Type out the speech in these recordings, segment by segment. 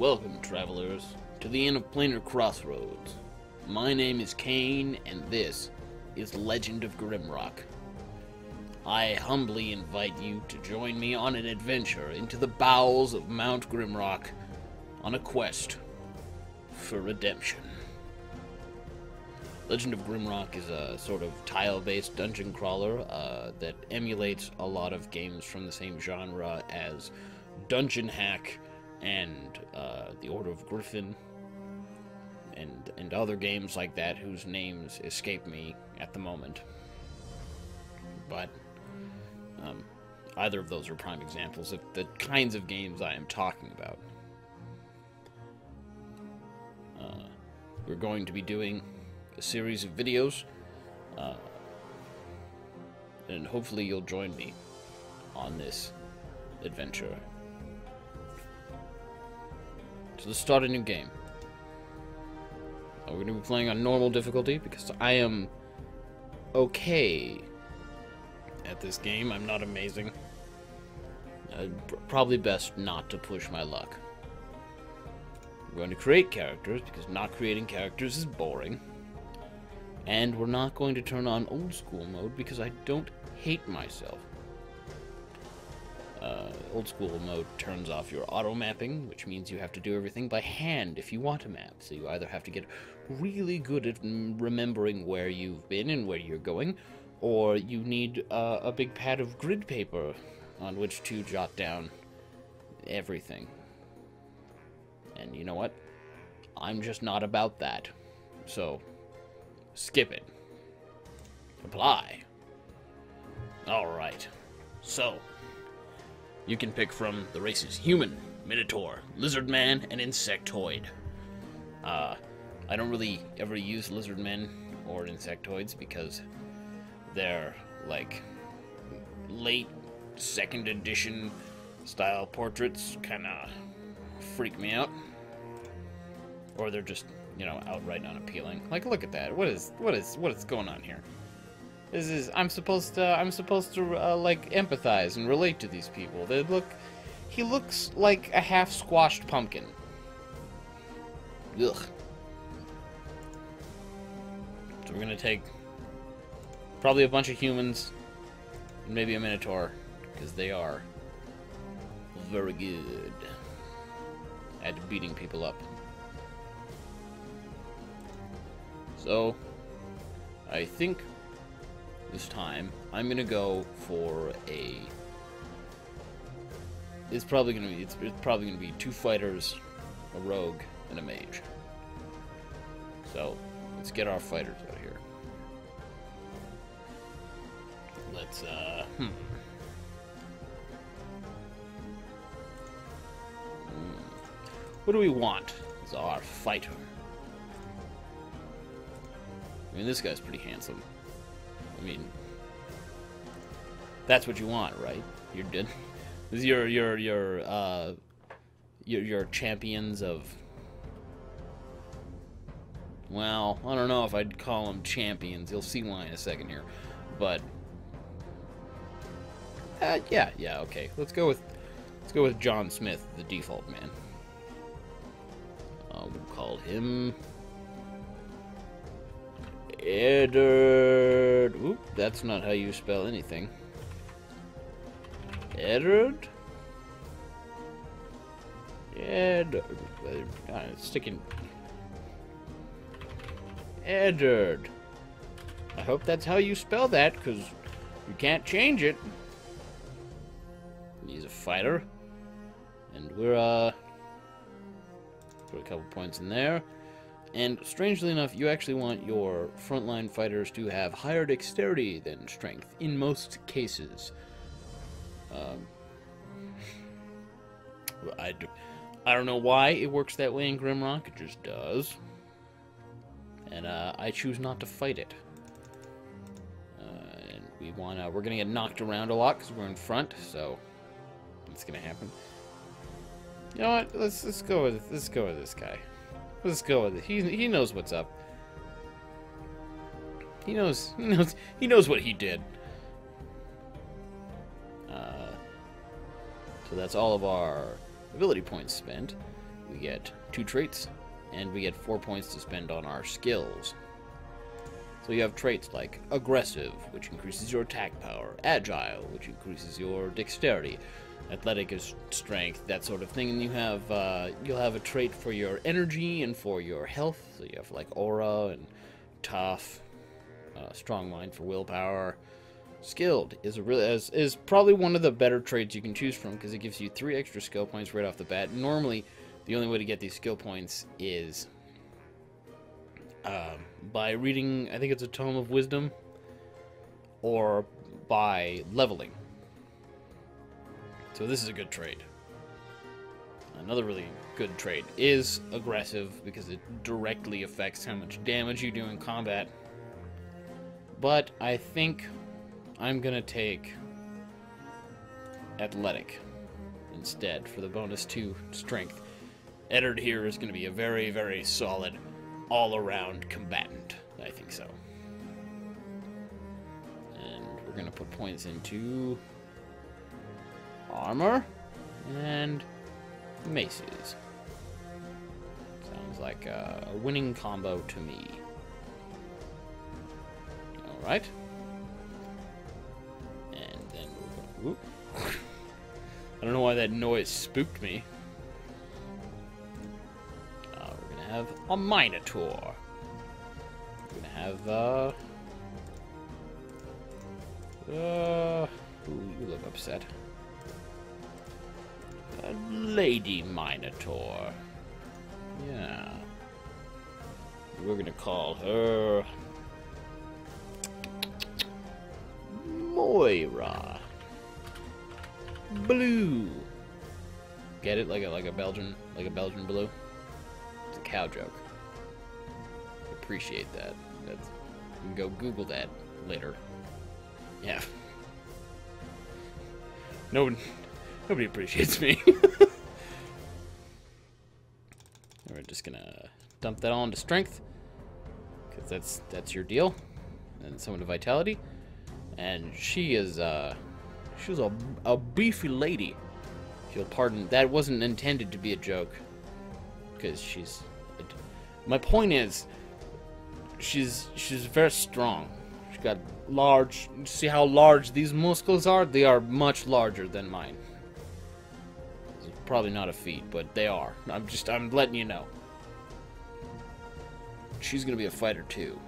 Welcome, travelers, to the Inn of Planar Crossroads. My name is Kane, and this is Legend of Grimrock. I humbly invite you to join me on an adventure into the bowels of Mt Grimrock on a quest for redemption. Legend of Grimrock is a sort of tile-based dungeon crawler that emulates a lot of games from the same genre as Dungeon Hack and The Order of Griffin and other games like that whose names escape me at the moment. But either of those are prime examples of the kinds of games I am talking about. We're going to be doing a series of videos, and hopefully you'll join me on this adventure. So let's start a new game. We're going to be playing on normal difficulty because I am okay at this game. I'm not amazing. Probably best not to push my luck. We're going to create characters because not creating characters is boring. And we're not going to turn on old school mode because I don't hate myself. Old school mode turns off your auto mapping, which means you have to do everything by hand if you want to map. So you either have to get really good at remembering where you've been and where you're going, or you need a big pad of grid paper on which to jot down everything. And you know what? I'm just not about that. So skip it. Apply. Alright. So, you can pick from the races Human, Minotaur, Lizardman, and Insectoid. I don't really ever use Lizardmen or Insectoids because they're, like, late 2nd edition style portraits kinda freak me out. Or they're just, you know, outright unappealing. Like, look at that. What is going on here? I'm supposed to like empathize and relate to these people. He looks like a half squashed pumpkin. Ugh. So we're gonna take probably a bunch of humans and maybe a Minotaur, because they are very good at beating people up. So, I think this time I'm gonna go for a. It's probably gonna be 2 fighters, a rogue, and a mage. So let's get our fighters out here. Let's What do we want as our fighter? I mean, this guy's pretty handsome. I mean, that's what you want, right? You're good. This is your champions of. Well, I don't know if I'd call them champions. You'll see why in a second here, but yeah, okay. Let's go with John Smith, the default man. We'll call him Eddard. Oop, that's not how you spell anything. Eddard? Eddard. Sticking. Eddard. I hope that's how you spell that, because you can't change it. He's a fighter. And we're, put a couple points in there. And strangely enough, you actually want your frontline fighters to have higher dexterity than strength in most cases. I don't know why it works that way in Grimrock. It just does. And I choose not to fight it. And we're gonna get knocked around a lot because we're in front, so it's gonna happen. You know what? Let's go with this guy. Let's go with it. He knows what's up. He knows what he did. So that's all of our ability points spent. we get 2 traits, and we get 4 points to spend on our skills. So you have traits like aggressive, which increases your attack power, agile, which increases your dexterity, athletic is strength, that sort of thing. And you have you'll have a trait for your energy and for your health. So you have like aura and tough, strong mind for willpower. Skilled is probably one of the better traits you can choose from, because it gives you 3 extra skill points right off the bat. Normally, the only way to get these skill points is by reading, I think it's a Tome of Wisdom, or by leveling. So this is a good trait. Another really good trait is aggressive, because it directly affects how much damage you do in combat. But I think I'm gonna take athletic instead for the bonus 2 strength. Eddard here is gonna be a very, very solid all-around combatant. I think so. And we're gonna put points into armor and maces. Sounds like a winning combo to me. Alright. And then we're gonna... I don't know why that noise spooked me. We're gonna have a Minotaur. We're gonna have, ooh, you look upset. A Lady Minotaur. Yeah. We're gonna call her Moira. Blue. Get it? Like a Belgian blue? It's a cow joke. Appreciate that. That's, you can go Google that later. Yeah. Nobody appreciates me. We're just gonna dump that all into strength, because that's your deal, and someone to vitality. And she is she was a beefy lady. If you'll pardon, that wasn't intended to be a joke, because she's. My point is, she's very strong. She's got large. See how large these muscles are? They are much larger than mine. It's probably not a feat, but they are. I'm letting you know. She's gonna be a fighter too.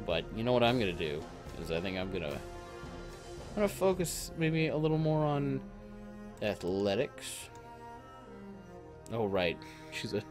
But you know what I'm gonna do is I think I'm gonna focus maybe a little more on athletics. Oh right, she's a.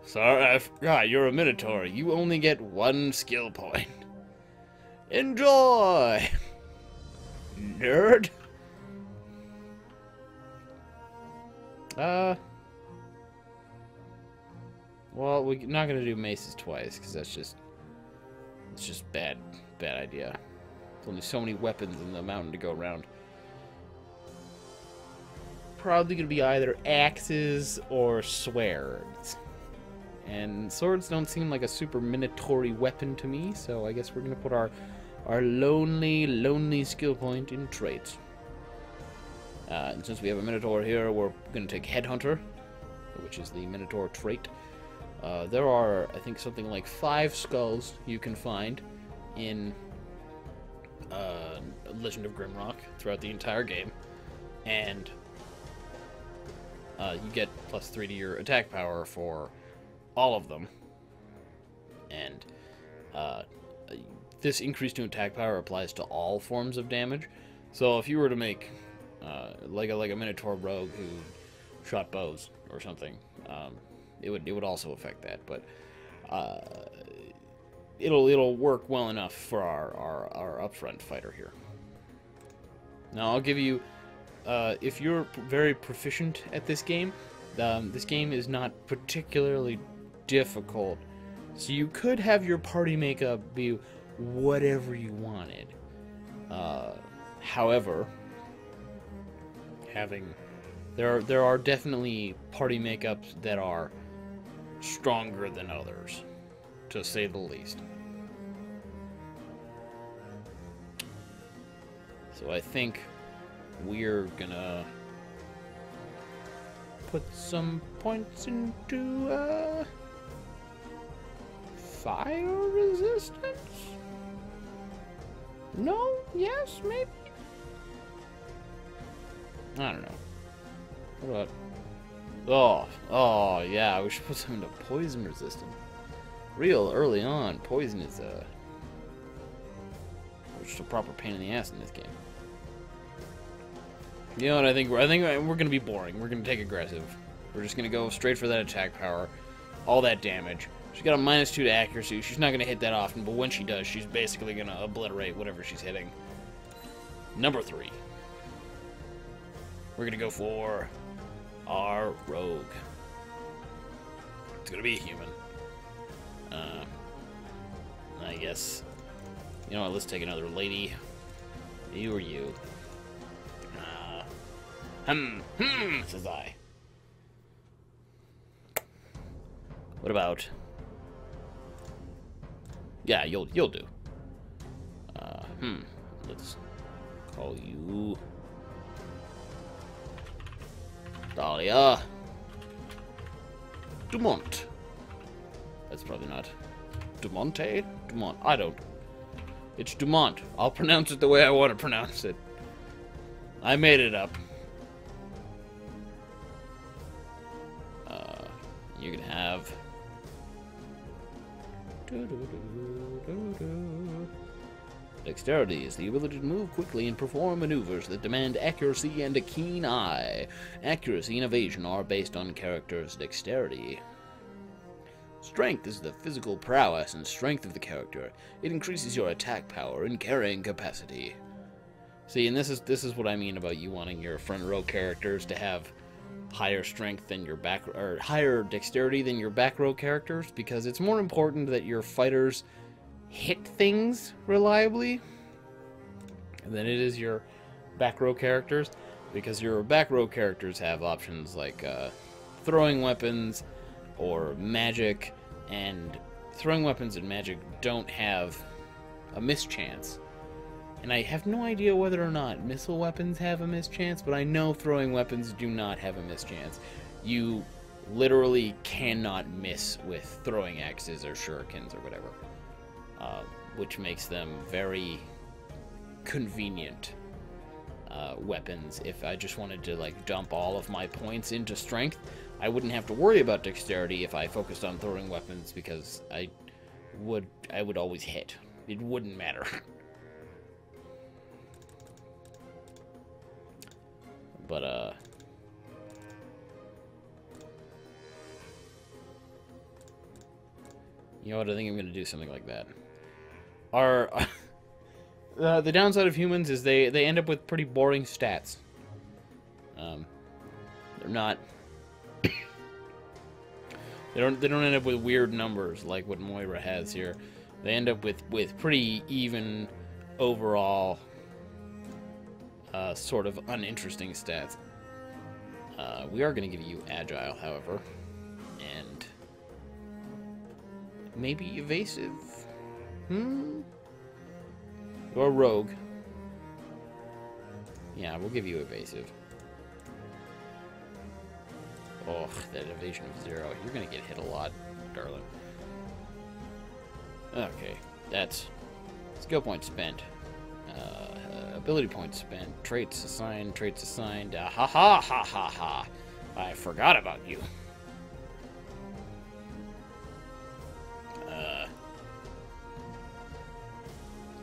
Sorry, I forgot. You're a Minotaur. You only get 1 skill point. Enjoy, nerd. Well, we're not gonna do maces twice, because it's just bad idea. There's only so many weapons in the mountain to go around. Probably gonna be either axes or swords. And swords don't seem like a super minotaur-y weapon to me, so I guess we're gonna put our lonely skill point in traits. And since we have a Minotaur here, we're gonna take Headhunter, which is the Minotaur trait. There are, I think, something like 5 skulls you can find in Legend of Grimrock throughout the entire game, and you get +3 to your attack power for all of them. And this increase to attack power applies to all forms of damage. So if you were to make like a Minotaur rogue who shot bows or something, it would also affect that. But it'll work well enough for our upfront fighter here. Now I'll give you, if you're very proficient at this game is not particularly difficult, so you could have your party makeup be whatever you wanted. However, there are definitely party makeups that are stronger than others, to say the least. So I think we're gonna put some points into fire resistance? No? Yes? Maybe? I don't know. What about... Oh, yeah, we should put some into poison resistant. Real early on, poison is just a proper pain in the ass in this game. You know what, I think we're gonna be boring. We're gonna take aggressive. We're just gonna go straight for that attack power. All that damage. She's got a -2 to accuracy. She's not gonna hit that often, but when she does, she's basically gonna obliterate whatever she's hitting. Number 3. We're gonna go for our rogue. It's gonna be a human. I guess. You know what? Let's take another lady. You or you? Says I. What about? Yeah, you'll do. Let's call you Dahlia Dumont. That's probably not Dumonte? Dumont. I don't. It's Dumont. I'll pronounce it the way I want to pronounce it. I made it up. You can have... Dexterity is the ability to move quickly and perform maneuvers that demand accuracy and a keen eye. Accuracy and evasion are based on character's dexterity. Strength is the physical prowess and strength of the character. It increases your attack power and carrying capacity. See, and this is what I mean about you wanting your front row characters to have higher strength than your back, or higher dexterity than your back row characters, because it's more important that your fighters hit things reliably than it is your back row characters, because your back row characters have options like throwing weapons or magic, and throwing weapons and magic don't have a mischance. And I have no idea whether or not missile weapons have a mischance, but I know throwing weapons do not have a mischance. You literally cannot miss with throwing axes or shurikens or whatever, which makes them very convenient weapons. If I just wanted to like dump all of my points into strength, I wouldn't have to worry about dexterity if I focused on throwing weapons, because I would always hit. It wouldn't matter. But, you know what, I think I'm going to do something like that. The downside of humans is they end up with pretty boring stats. They're not... They don't end up with weird numbers like what Moira has here. They end up with pretty even overall... sort of uninteresting stats. We are going to give you agile, however, and maybe evasive. Or rogue. Yeah, we'll give you evasive. Oh, that evasion of 0. You're going to get hit a lot, darling. Okay, that's skill points spent. Ability points spent, traits assigned, ha ha ha ha ha. I forgot about you.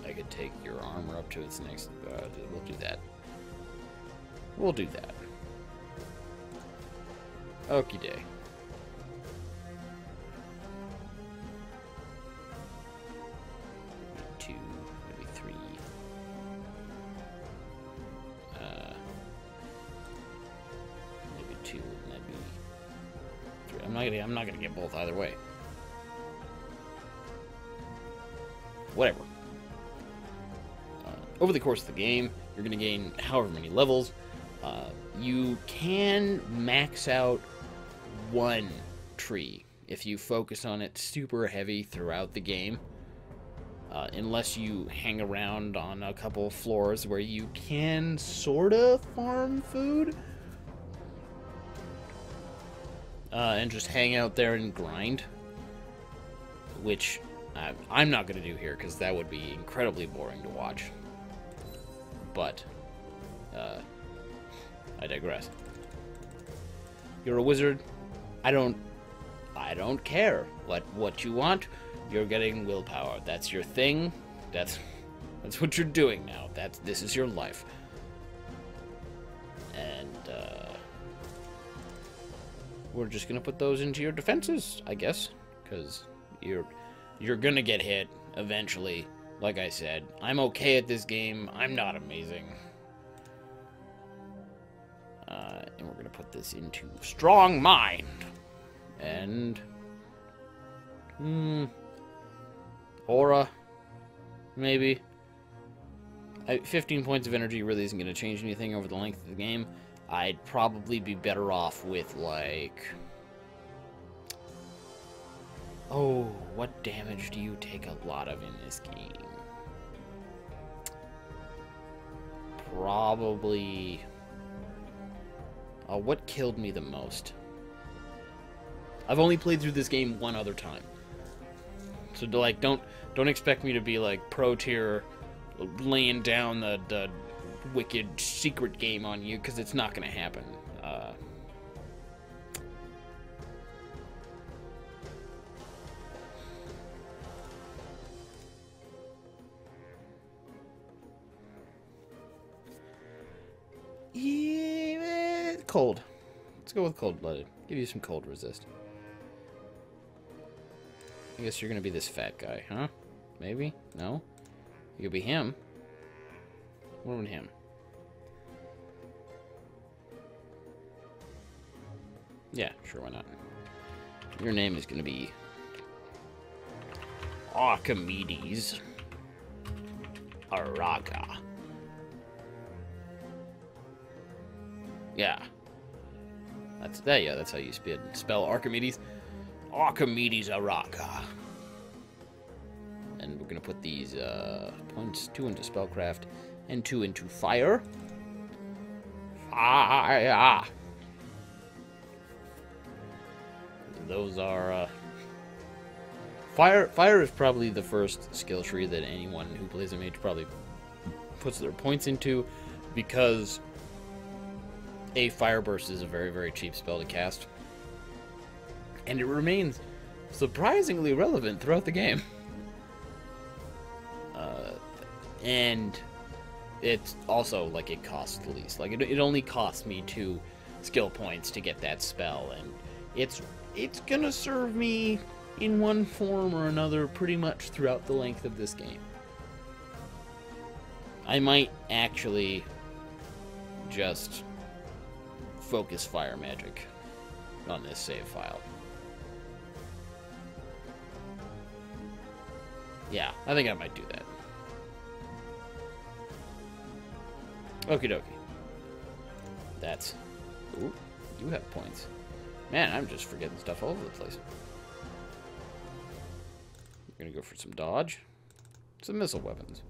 I could take your armor up to its next, we'll do that. We'll do that. Okie day. I'm not gonna get both either way. Whatever. Over the course of the game, you're gonna gain however many levels. You can max out one tree if you focus on it super heavy throughout the game. unless you hang around on a couple of floors where you can sort of farm food. And just hang out there and grind. Which I'm not going to do here, because that would be incredibly boring to watch. But, I digress. You're a wizard. I don't care what you want. You're getting willpower. That's your thing. That's what you're doing now. This is your life. And we're just gonna put those into your defenses, I guess, because you're gonna get hit eventually. Like I said, I'm okay at this game. I'm not amazing. And we're gonna put this into strong mind. And aura, maybe. 15 points of energy really isn't going to change anything over the length of the game. I'd probably be better off with, like... Oh, what damage do you take a lot of in this game? Probably... what killed me the most? I've only played through this game one other time. So, like, don't expect me to be, like, pro tier, laying down the wicked secret game on you, because it's not going to happen. Cold. Let's go with cold-blooded. Give you some cold resist. I guess you're gonna be this fat guy, huh? Maybe? No? You could be him. What about him? Yeah, sure, why not? Your name is gonna be Archimedes Araga. Yeah. That's how you spell Archimedes. Archimedes Araga. And we're gonna put these points, 2 into spellcraft and 2 into fire. Fire. Those are fire. Fire is probably the first skill tree that anyone who plays a mage probably puts their points into, because a fire burst is a very, very cheap spell to cast. And it remains surprisingly relevant throughout the game. And it's also, like, it costs the least. Like, it only costs me 2 skill points to get that spell, and it's gonna serve me in one form or another pretty much throughout the length of this game. I might actually just focus fire magic on this save file. Yeah, I think I might do that. Okie dokie. That's... Ooh, you have points. Man, I'm just forgetting stuff all over the place. We're gonna go for some dodge. Some missile weapons.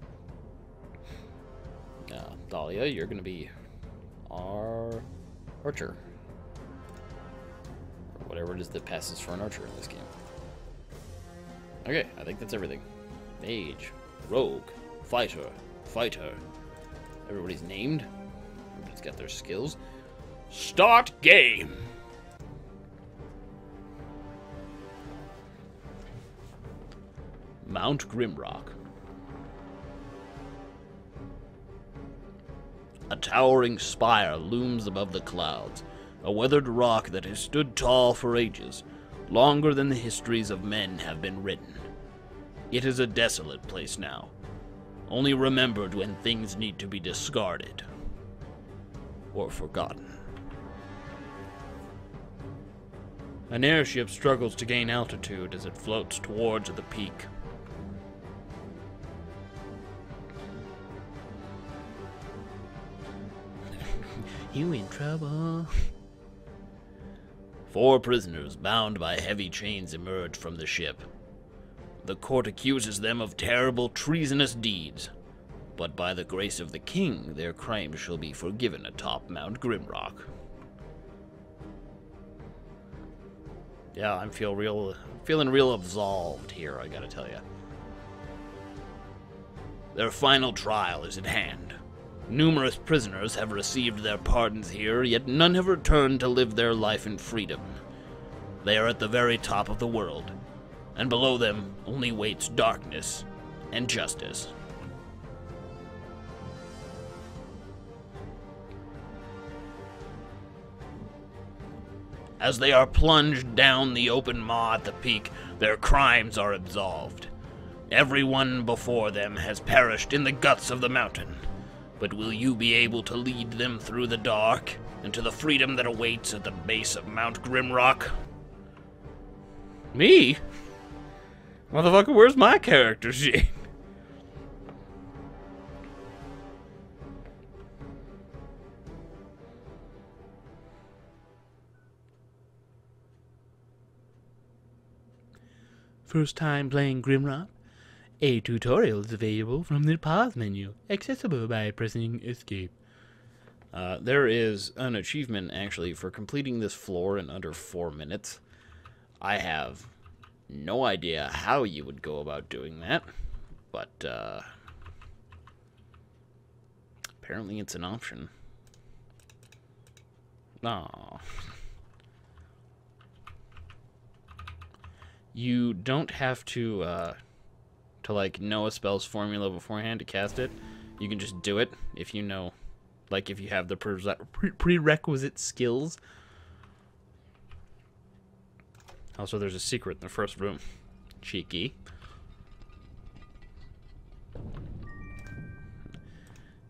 Dahlia, you're gonna be our archer. Or whatever it is that passes for an archer in this game. Okay, I think that's everything. Mage, rogue, fighter. Everybody's named. Everybody's got their skills. Start game! Mt Grimrock. A towering spire looms above the clouds, a weathered rock that has stood tall for ages, longer than the histories of men have been written. It is a desolate place now, only remembered when things need to be discarded or forgotten. An airship struggles to gain altitude as it floats towards the peak. You in trouble? 4 prisoners bound by heavy chains emerge from the ship. The court accuses them of terrible treasonous deeds, but by the grace of the king, their crimes shall be forgiven atop Mount Grimrock. Yeah, I'm feeling real absolved here, I gotta tell you. Their final trial is at hand. Numerous prisoners have received their pardons here, yet none have returned to live their life in freedom. They are at the very top of the world, and below them only waits darkness and justice. As they are plunged down the open maw at the peak, their crimes are absolved. Everyone before them has perished in the guts of the mountain. But will you be able to lead them through the dark and to the freedom that awaits at the base of Mt Grimrock? Me? Motherfucker, where's my character sheet? First time playing Grimrock? A tutorial is available from the pause menu, accessible by pressing escape. There is an achievement, actually, for completing this floor in under 4 minutes. I have no idea how you would go about doing that, but apparently it's an option. Aww. You don't have to like know a spell's formula beforehand to cast it. You can just do it if you know, like if you have the prerequisite skills. Also, there's a secret in the first room. Cheeky.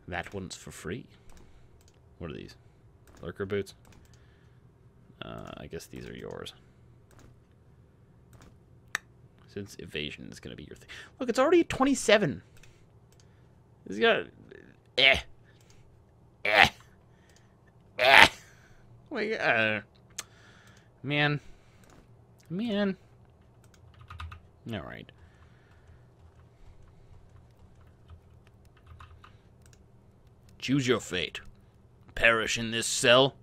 That one's for free. What are these? Lurker boots? I guess these are yours. Since evasion is going to be your thing. Look, it's already 27. It's got... Like, man. Alright. Choose your fate. Perish in this cell,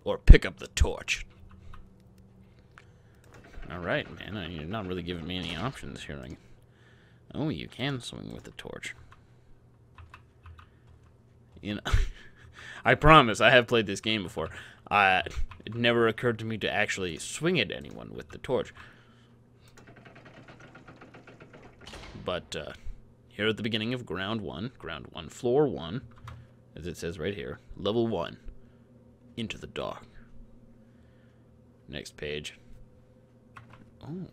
or pick up the torch. Alright, man, you're not really giving me any options here. Oh, you can swing with the torch. You know, I promise, I have played this game before. It never occurred to me to actually swing at anyone with the torch. But, here at the beginning of Ground 1, Floor 1, as it says right here, Level 1, Into the Dark. Next page. Oh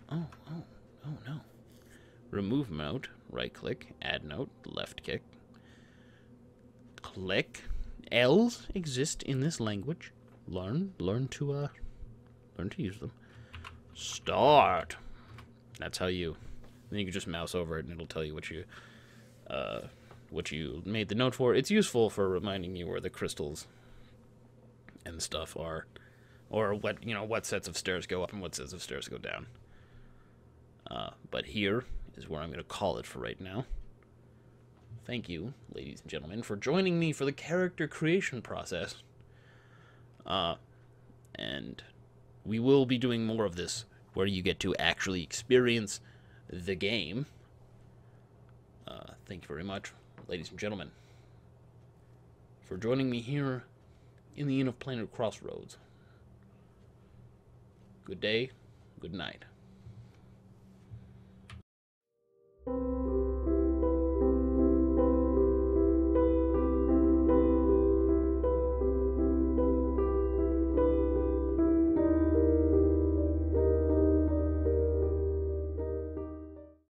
no. Remove note, right click, add note, left click. Click. L's exist in this language. Learn to use them. Start. That's how you, then you can just mouse over it and it'll tell you what you made the note for. It's useful for reminding you where the crystals and stuff are. Or what sets of stairs go up and what sets of stairs go down. But here is where I'm going to call it for right now. Thank you, ladies and gentlemen, for joining me for the character creation process. And we will be doing more of this, where you get to actually experience the game. Thank you very much, ladies and gentlemen, for joining me here in the Inn of Planar Crossroads. Good day, good night.